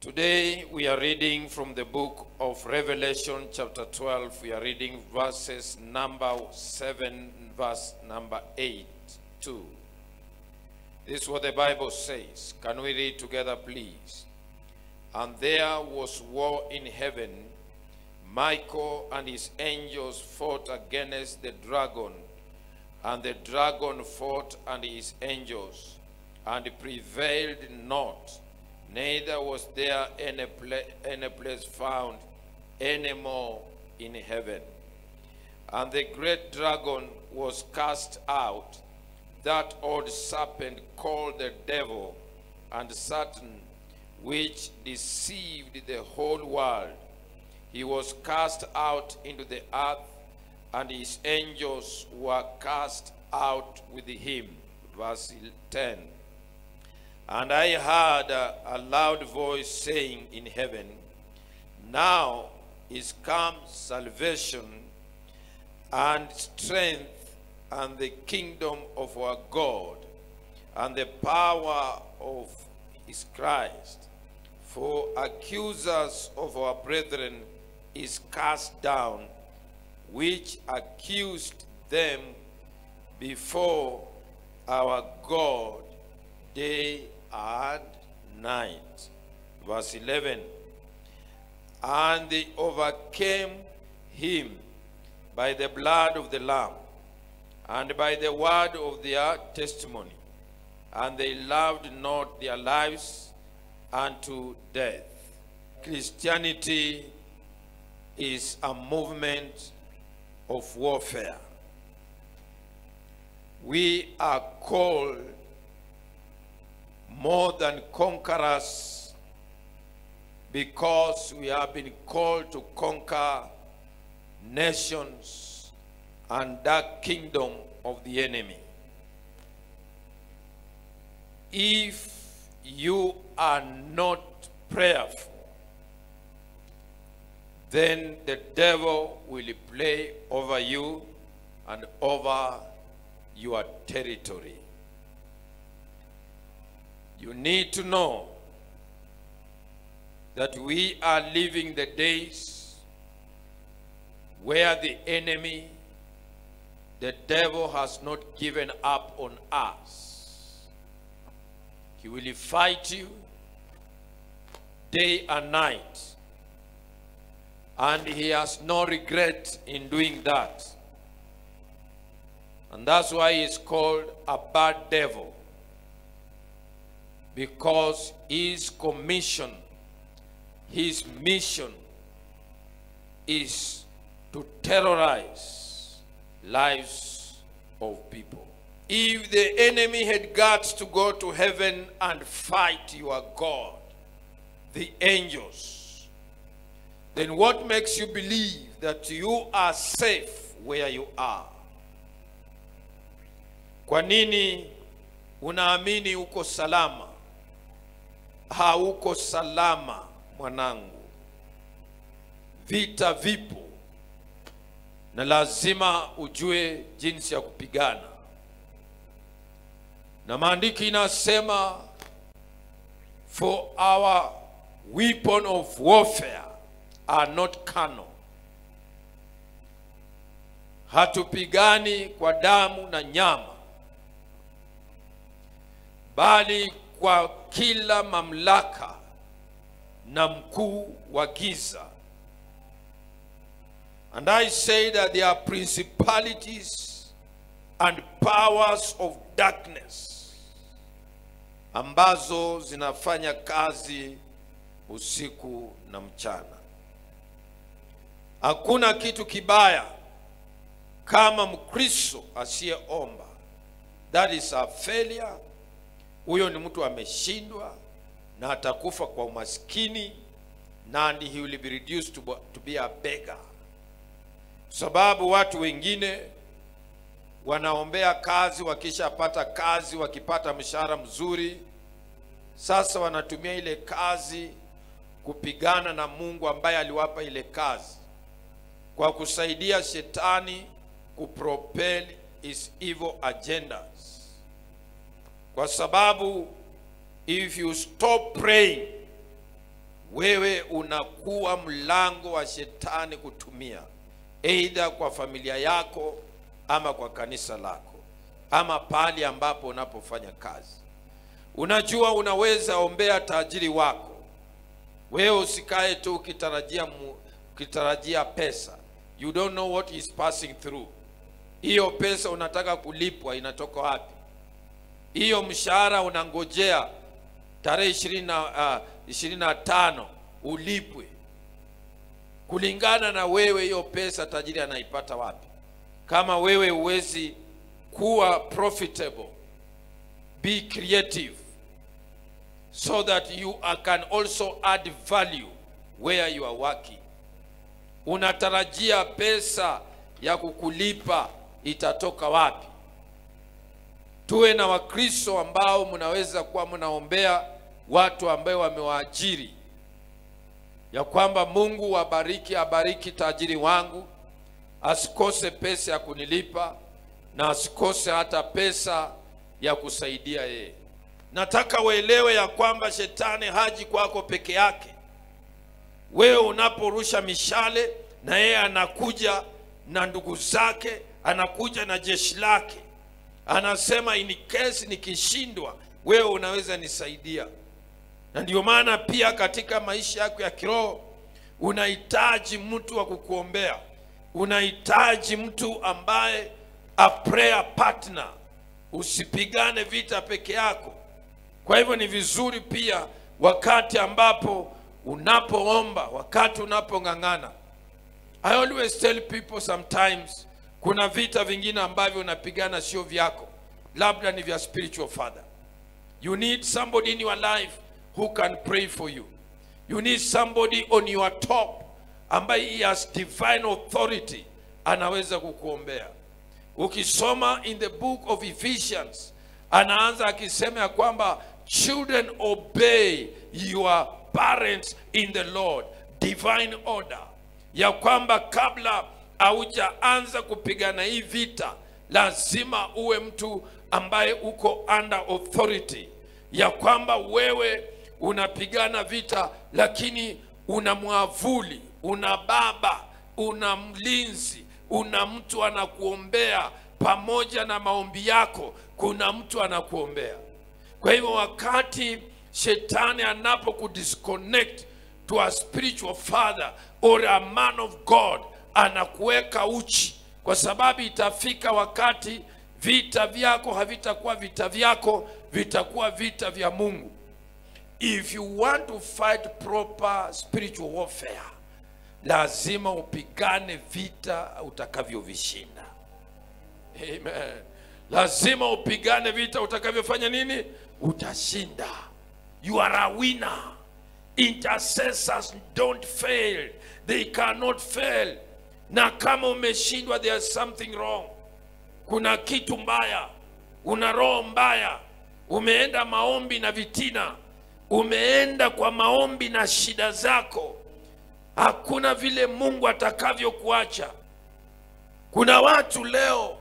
Today we are reading from the book of Revelation chapter 12. We are reading verses number 7, verse number 8 too. This is what the Bible says. Can we read together, please? And there was war in heaven. Michael and his angels fought against the dragon, and the dragon fought and his angels, and prevailed not. Neither was there any place found any more in heaven. And the great dragon was cast out, that old serpent called the devil and Satan, which deceived the whole world. He was cast out into the earth, and his angels were cast out with him. Verse 10. And I heard a loud voice saying in heaven, now is come salvation and strength and the kingdom of our God and the power of his Christ. For accusers of our brethren is cast down, which accused them before our God day and night. Verse 11. And they overcame him by the blood of the Lamb and by the word of their testimony, and they loved not their lives unto death. Christianity is a movement of warfare. We are called more than conquerors because we have been called to conquer nations and that kingdom of the enemy. If you are not prayerful, then the devil will play over you and over your territory. You need to know that we are living the days where the enemy, the devil, has not given up on us. He will fight you day and night, and he has no regret in doing that. And that's why he's called a bad devil, because his commission, his mission is to terrorize lives of people. If the enemy had guts to go to heaven and fight your God, the angels, then what makes you believe that you are safe where you are? Kwa nini unaamini uko salama? Hauko salama, mwanangu. Vita vipo, na lazima ujue jinsi ya kupigana. Na maandiko inasema, for our weapon of warfare are not carnal. Hatupigani kwa damu na nyama, bali kwa kila mamlaka na mkuu wa giza. And I say that there are principalities and powers of darkness ambazo zinafanya kazi usiku na mchana. Hakuna kitu kibaya kama Mkristo asiyeomba. That is a failure. Huyo ni mtu ameshindwa na atakufa kwa umaskini, and he will be reduced to be a beggar. Sababu watu wengine wanaombea kazi, wakishapata kazi, wakipata mshahara mzuri, sasa wanatumia ile kazi kupigana na Mungu ambaye aliwapa ile kazi, kwa kusaidia shetani kupropel his evil agendas. Kwa sababu if you stop praying wewe unakuwa mlango wa shetani kutumia, either kwa familia yako ama kwa kanisa lako ama pali ambapo unapofanya kazi. Unajua unaweza ombea tajiri wako. Wewe usikae tu ukitarajia pesa. You don't know what is passing through. Hiyo pesa unataka kulipwa inatoka wapi? Hiyo mshahara unangojea tarehe 25 ulipwe. Kulingana na wewe hiyo pesa tajiri anaipata wapi? Kama wewe uwezi kuwa profitable, be creative so that you can also add value where you are working. Unatarajia pesa ya kukulipa itatoka wapi? Tuwe na Wakristo ambao mnaweza kuwa mnaombea watu ambao wamewaajiri, ya kwamba Mungu abariki tajiri wangu, asikose pesa ya kunilipa na asikose hata pesa ya kusaidia yeye. Nataka uelewe ya kwamba shetani haji kwako peke yake. Wewe unaporusha mishale, na yeye anakuja na ndugu zake, anakuja na jeshi lake. Anasema in case nikishindwa, wewe unaweza nisaidia. Na ndio maana pia katika maisha yako ya kiroho unahitaji mtu wa kukuombea. Unahitaji mtu ambaye a prayer partner. Usipigane vita peke yako. Kwa hivyo ni vizuri pia wakati ambapo unapoomba, wakati unapongangana. I always tell people sometimes kuna vita vingine ambavyo unapigana sio vyako, labda ni vya spiritual father. You need somebody in your life who can pray for you. You need somebody on your top ambaye he has divine authority, anaweza kukuombea. Ukisoma in the book of Ephesians, anaanza akisema ya kwamba children obey your parents in the Lord, divine order. Ya kwamba kabla haujaanza kupigana hii vita, lazima uwe mtu ambaye uko under authority. Ya kwamba wewe unapigana vita, lakini una mwavuli, una baba, una mlinzi, una mtu anakuombea. Pamoja na maombi yako kuna mtu anakuombea. Kwa hivyo wakati shetani anapokudisconnect to a spiritual father or a man of God, anakuweka uchi, kwa sababu itafika wakati vita vyako havitakuwa vita vyako, vitakuwa vita vya Mungu. If you want to fight proper spiritual warfare, lazima upigane vita utakavyovishinda. Amen. Lazima upigane vita utakavyofanya nini? Utashinda. You are a winner. Intercessors don't fail. They cannot fail. Na kama umeshindwa, there's something wrong. Kuna kitu mbaya. Una roho mbaya. Umeenda maombi na vitina. Umeenda kwa maombi na shida zako. Hakuna vile Mungu atakavyo kuacha. Kuna watu leo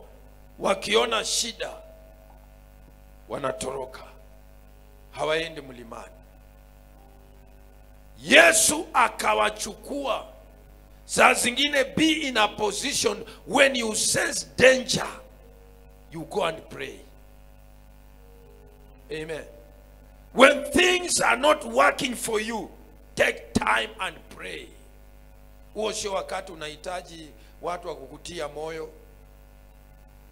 wakiona shida wanatoroka, hawaendi mlimani. Yesu akawachukua. Saa zingine be in a position when you sense danger, you go and pray. Amen. When things are not working for you, take time and pray. Huo sio wakati unahitaji watu wa kukutia moyo.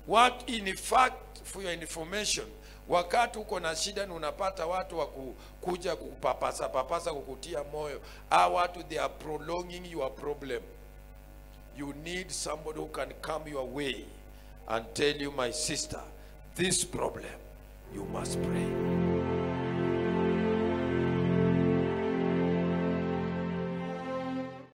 What in fact, for your information, wakati uko na shida na unapata watu wa kuja kupapasa kukutia moyo, watu they are prolonging your problem. You need somebody who can come your way and tell you, my sister, this problem, you must pray.